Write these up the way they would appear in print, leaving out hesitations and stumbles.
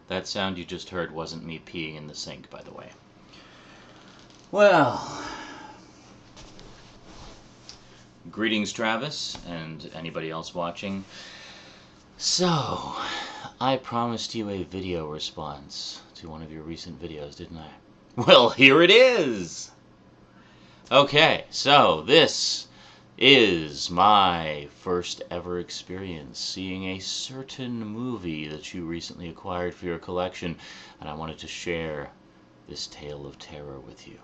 That sound you just heard wasn't me peeing in the sink, by the way. Well, greetings, Travis, and anybody else watching. So, I promised you a video response to one of your recent videos, didn't I? Well, here it is! Okay, so this is my first ever experience seeing a certain movie that you recently acquired for your collection, and I wanted to share this tale of terror with you.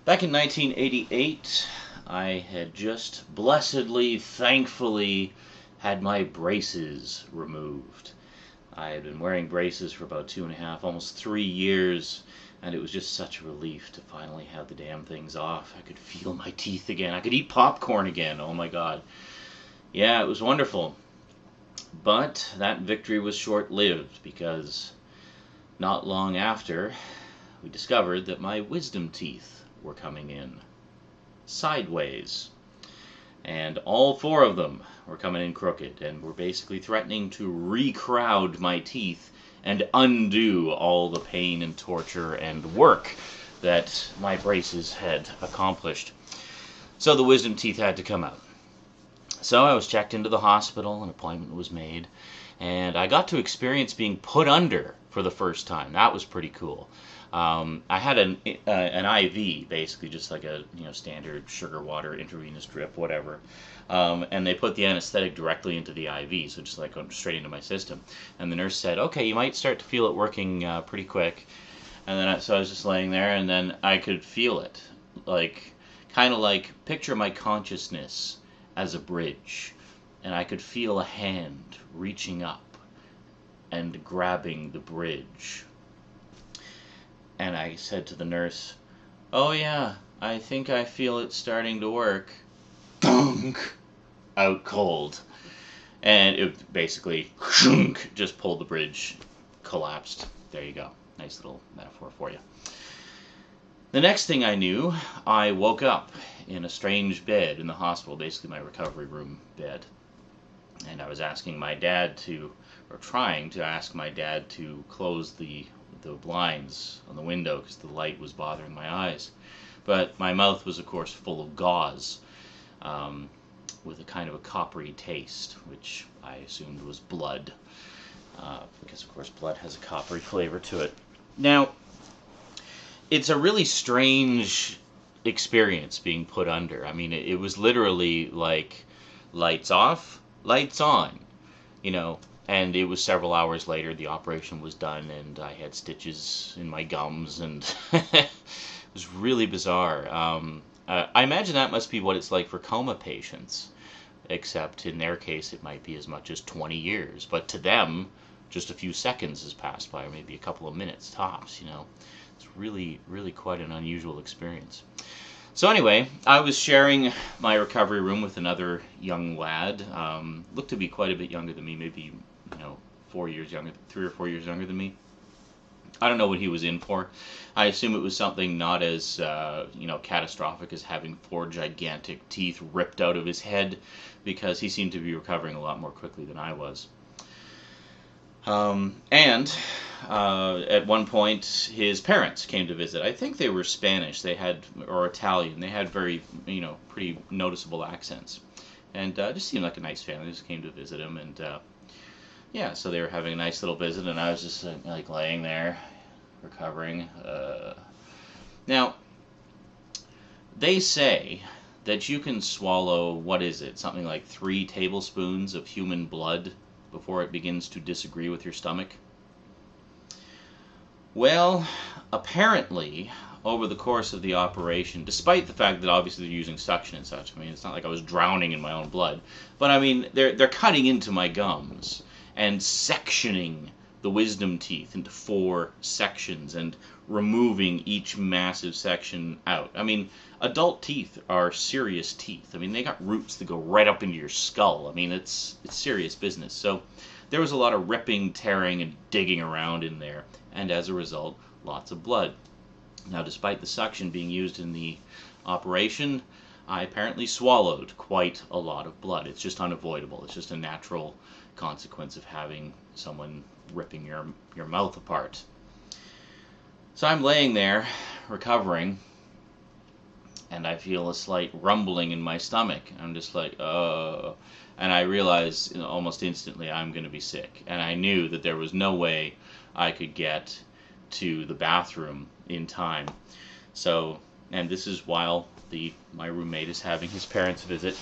Back in 1988, I had just blessedly, thankfully, had my braces removed. I had been wearing braces for about 2.5, almost 3 years, and it was just such a relief to finally have the damn things off. I could feel my teeth again. I could eat popcorn again. Oh my God. Yeah, it was wonderful. But that victory was short-lived because not long after, we discovered that my wisdom teeth were coming in sideways. And all 4 of them were coming in crooked and were basically threatening to recrowd my teeth and undo all the pain and torture and work that my braces had accomplished. So the wisdom teeth had to come out. So I was checked into the hospital, an appointment was made, and I got to experience being put under for the first time. That was pretty cool. I had an IV, basically just like a standard sugar water intravenous drip, whatever. And they put the anesthetic directly into the IV, so just like going straight into my system. And the nurse said, "Okay, you might start to feel it working pretty quick." And then so I was just laying there, and then I could feel it, like kind of like picture my consciousness as a bridge, and I could feel a hand reaching up and grabbing the bridge. And I said to the nurse, "Oh yeah, I think I feel it starting to work." Dunk! Out cold. And it basically just pulled the bridge, collapsed. There you go. Nice little metaphor for you. The next thing I knew, I woke up in a strange bed in the hospital, basically my recovery room bed. And I was asking my dad to, or trying to ask my dad to close the blinds on the window because the light was bothering my eyes. But my mouth was, of course, full of gauze with a kind of a coppery taste, which I assumed was blood, because, of course, blood has a coppery flavor to it. Now, it's a really strange experience being put under. I mean, it was literally like lights off, lights on, and it was several hours later, the operation was done, and I had stitches in my gums, and it was really bizarre. I imagine that must be what it's like for coma patients, except in their case it might be as much as 20 years. But to them, just a few seconds has passed by, or maybe a couple of minutes tops, It's really, really quite an unusual experience. So anyway, I was sharing my recovery room with another young lad, looked to be quite a bit younger than me, maybe 4 years younger, 3 or 4 years younger than me. I don't know what he was in for. I assume it was something not as catastrophic as having 4 gigantic teeth ripped out of his head, because he seemed to be recovering a lot more quickly than I was. And at one point, his parents came to visit. I think they were Spanish, or Italian. They had very, pretty noticeable accents, and just seemed like a nice family. They just came to visit him, and yeah, so they were having a nice little visit, and I was just like laying there, recovering. Now, they say that you can swallow, what is it, something like 3 tablespoons of human blood before it begins to disagree with your stomach. Well, apparently, over the course of the operation, despite the fact that obviously they're using suction and such, I mean, it's not like I was drowning in my own blood, but I mean, they're cutting into my gums and sectioning the wisdom teeth into 4 sections and removing each massive section out. I mean, adult teeth are serious teeth. I mean, they got roots that go right up into your skull. I mean, it's serious business. So there was a lot of ripping, tearing, and digging around in there, and as a result, lots of blood. Now, despite the suction being used in the operation, I apparently swallowed quite a lot of blood. It's just unavoidable. It's just a natural consequence of having someone ripping your mouth apart. So I'm laying there, recovering, and I feel a slight rumbling in my stomach. I'm just like, and I realize almost instantly I'm going to be sick. And I knew that there was no way I could get to the bathroom in time. So, and this is while my roommate is having his parents visit.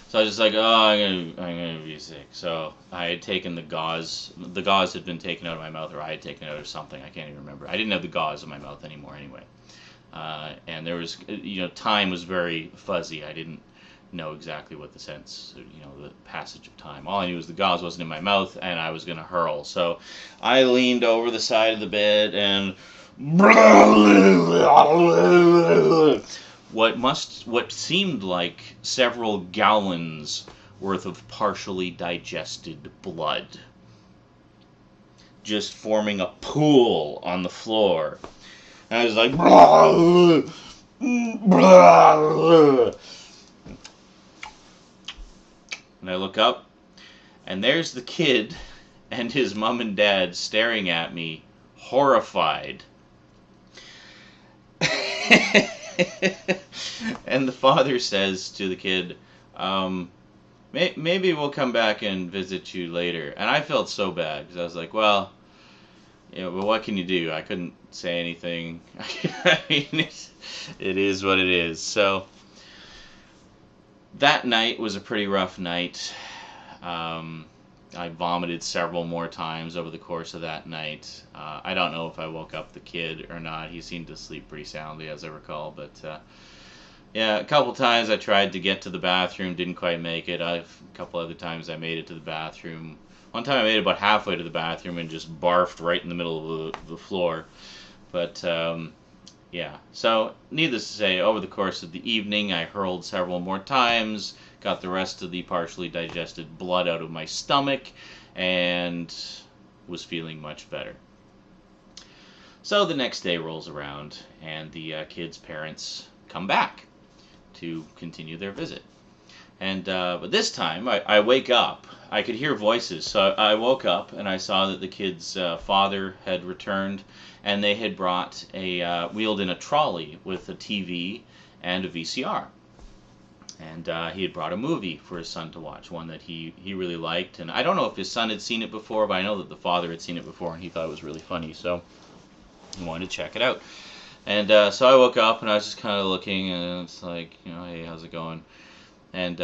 So I was just like, I'm gonna be sick. So I had taken the gauze. The gauze had been taken out of my mouth, or I had taken it out of something. I can't even remember. I didn't have the gauze in my mouth anymore anyway. And there was, time was very fuzzy. I didn't know exactly what the sense, the passage of time. All I knew was the gauze wasn't in my mouth, and I was gonna hurl. So I leaned over the side of the bed and what seemed like several gallons worth of partially digested blood, just forming a pool on the floor. And I was like, and I look up, and there's the kid and his mom and dad staring at me, horrified. And the father says to the kid, maybe we'll come back and visit you later. And I felt so bad, because I was like, well, but what can you do? I couldn't say anything. I mean, it is what it is. So that night was a pretty rough night. I vomited several more times over the course of that night. I don't know if I woke up the kid or not. He seemed to sleep pretty soundly, as I recall. But yeah, a couple times I tried to get to the bathroom, didn't quite make it. A couple other times I made it to the bathroom. One time I made it about halfway to the bathroom and just barfed right in the middle of the floor. But yeah, so needless to say, over the course of the evening, I hurled several more times, got the rest of the partially digested blood out of my stomach, and was feeling much better. So the next day rolls around, and the kids' parents come back to continue their visit. And but this time, I wake up. I could hear voices, so I woke up, and I saw that the kid's father had returned, and they had brought wheeled in a trolley with a TV and a VCR. And he had brought a movie for his son to watch, one that he really liked. And I don't know if his son had seen it before, but I know that the father had seen it before, and he thought it was really funny, so he wanted to check it out. And so I woke up, and I was just kind of looking, and it's like, hey, how's it going? And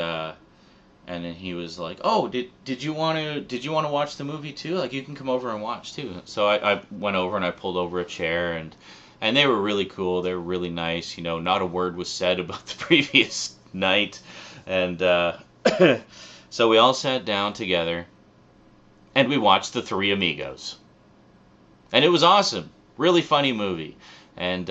then he was like, oh, did you want to watch the movie too? Like, you can come over and watch too. So I went over and I pulled over a chair, and they were really cool. They were really nice. Not a word was said about the previous night. And so we all sat down together and we watched The Three Amigos. And it was awesome. Really funny movie. And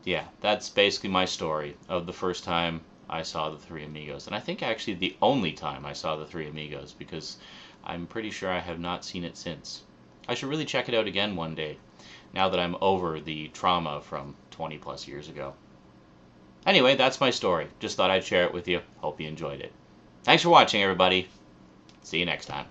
yeah, that's basically my story of the first time I saw The Three Amigos. And I think actually the only time I saw The Three Amigos, because I'm pretty sure I have not seen it since. I should really check it out again one day, now that I'm over the trauma from 20 plus years ago. Anyway, that's my story. Just thought I'd share it with you. Hope you enjoyed it. Thanks for watching, everybody. See you next time.